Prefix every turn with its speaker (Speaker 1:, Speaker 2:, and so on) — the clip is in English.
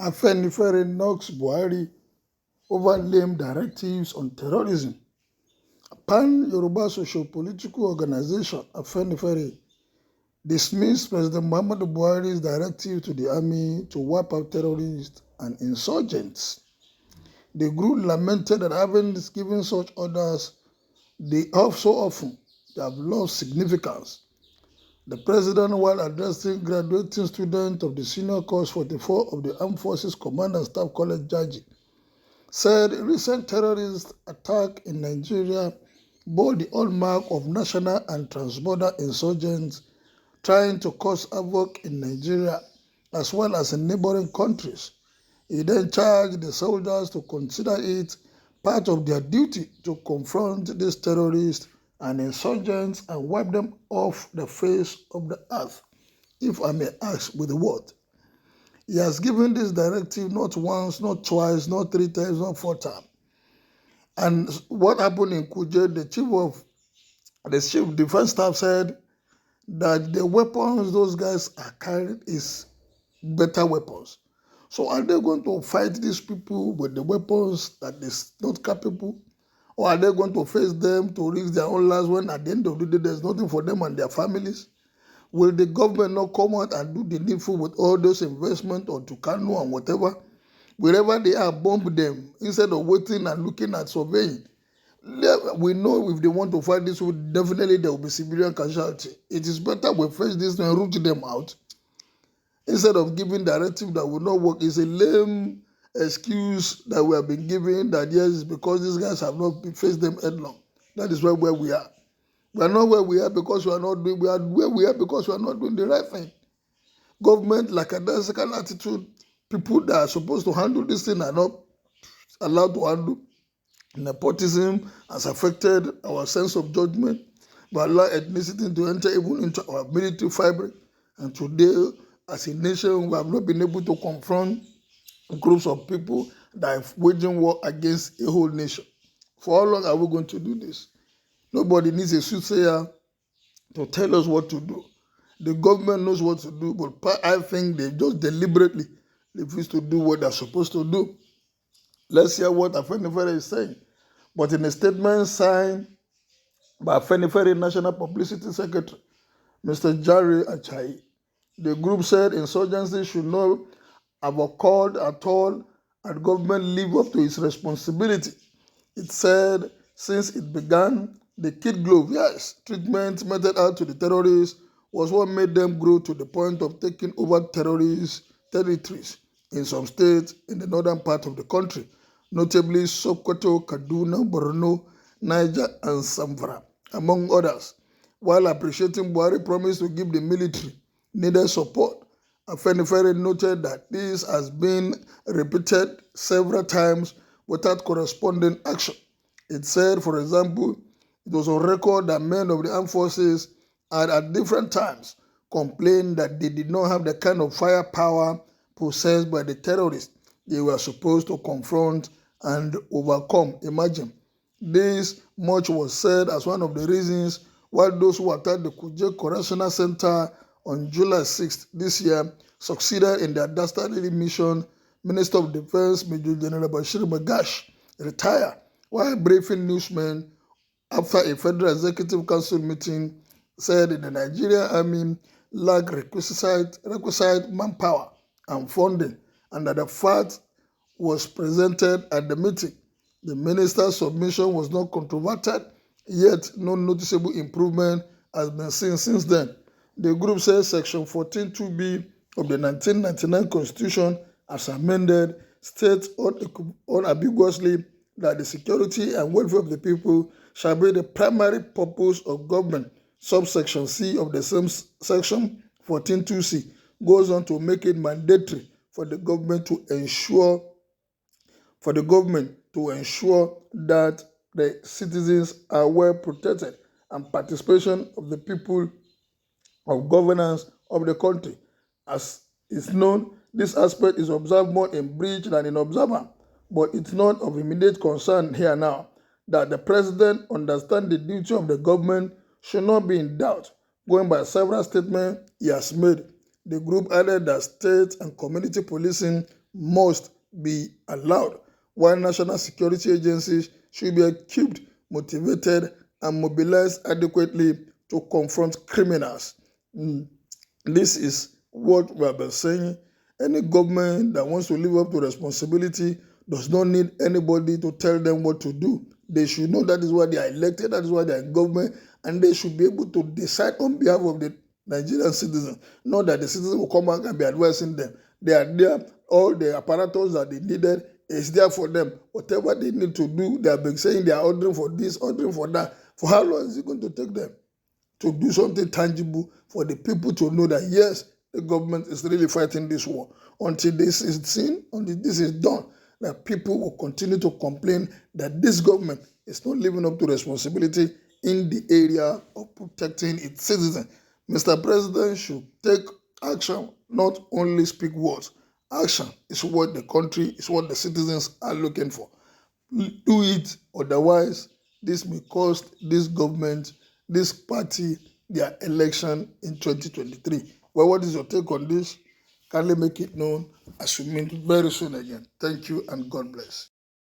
Speaker 1: Afenifere knocks Buhari over lame directives on terrorism. Pan-Yoruba socio-political organization, Afenifere, dismissed President Muhammadu Buhari's directive to the army to wipe out terrorists and insurgents. The group lamented that having given such orders, they have so often have lost significance. The president, while addressing graduating students of the senior course 44 of the Armed Forces Command and Staff College, Jaji, said recent terrorist attack in Nigeria bore the hallmark of national and transborder insurgents trying to cause havoc in Nigeria as well as in neighboring countries. He then charged the soldiers to consider it part of their duty to confront these terrorists and insurgents and wipe them off the face of the earth, if I may ask with a word. He has given this directive not once, not twice, not 3 times, not 4 times. And what happened in Kuje, the chief defense staff said that the weapons those guys are carrying is better weapons. So are they going to fight these people with the weapons that is not capable? Or are they going to face them to risk their own lives when at the end of the day there's nothing for them and their families? Will the government not come out and do the needful with all those investments or to Kano and whatever? Wherever they are, bomb them instead of waiting and looking at surveying. We know if they want to fight this, definitely there will be civilian casualty. It is better we face this and root them out instead of giving directive that will not work. It's a lame excuse that we have been given that yes, because these guys have not faced them headlong. That is where we are. We are not where we are because we are not doing. We are where we are because we are not doing the right thing. Government, like a dancing attitude, people that are supposed to handle this thing are not allowed to handle. Nepotism has affected our sense of judgment. We allow ethnicity to enter even into our military fabric. And today, as a nation, we have not been able to confront groups of people that are waging war against a whole nation. For how long are we going to do this? Nobody needs a soothsayer to tell us what to do. The government knows what to do, but I think they just deliberately refuse to do what they're supposed to do. Let's hear what Afenifere is saying. But in a statement signed by Afenifere National Publicity Secretary, Mr. Ťêřròóríšm, the group said insurgency should not have occurred at all and government live up to its responsibility. It said since it began, the kid glove, yes, treatment meted out to the terrorists was what made them grow to the point of taking over terrorist territories in some states in the northern part of the country, notably Sokoto, Kaduna, Borno, Niger, and Zamfara, among others. While appreciating Buhari promise to give the military needed support, Afenifere noted that this has been repeated several times without corresponding action. It said, for example, it was on record that men of the armed forces had at different times complained that they did not have the kind of firepower possessed by the terrorists they were supposed to confront and overcome. Imagine. This much was said as one of the reasons why those who attacked the Kuje Correctional Center on July 6th this year succeeded in their dastardly mission. Minister of Defense Major General Bashir Magash retired while briefing newsmen after a Federal Executive Council meeting said the Nigerian Army lacked requisite manpower and funding, and that the fact was presented at the meeting. The minister's submission was not controverted, yet no noticeable improvement has been seen since then. The group says Section 14(2)(b) of the 1999 Constitution, as amended, states unambiguously that the security and welfare of the people shall be the primary purpose of government. Subsection C of the same section 14(2)(c) goes on to make it mandatory for the government to ensure that the citizens are well protected and participation of the people of governance of the country. As is known, this aspect is observed more in breach than in observance, but it's not of immediate concern here now. That the president understands the duty of the government should not be in doubt, going by several statements he has made. The group added that state and community policing must be allowed, while national security agencies should be equipped, motivated, and mobilized adequately to confront criminals. This is what we have been saying. Any government that wants to live up to responsibility does not need anybody to tell them what to do. They should know that is why they are elected, that is why they are in government, and they should be able to decide on behalf of the Nigerian citizens. Not that the citizens will come back and be advising them. They are there, all the apparatus that they needed is there for them. Whatever they need to do, they have been saying they are ordering for this, ordering for that. For how long is it going to take them to do something tangible for the people to know that, yes, the government is really fighting this war? Until this is seen, until this is done, that people will continue to complain that this government is not living up to responsibility in the area of protecting its citizens. Mr. President should take action, not only speak words. Action is what the country, is what the citizens are looking for. Do it, otherwise this may cost this government, this party, their election in 2023. Well, what is your take on this? Kindly make it known as we meet very soon again. Thank you and God bless.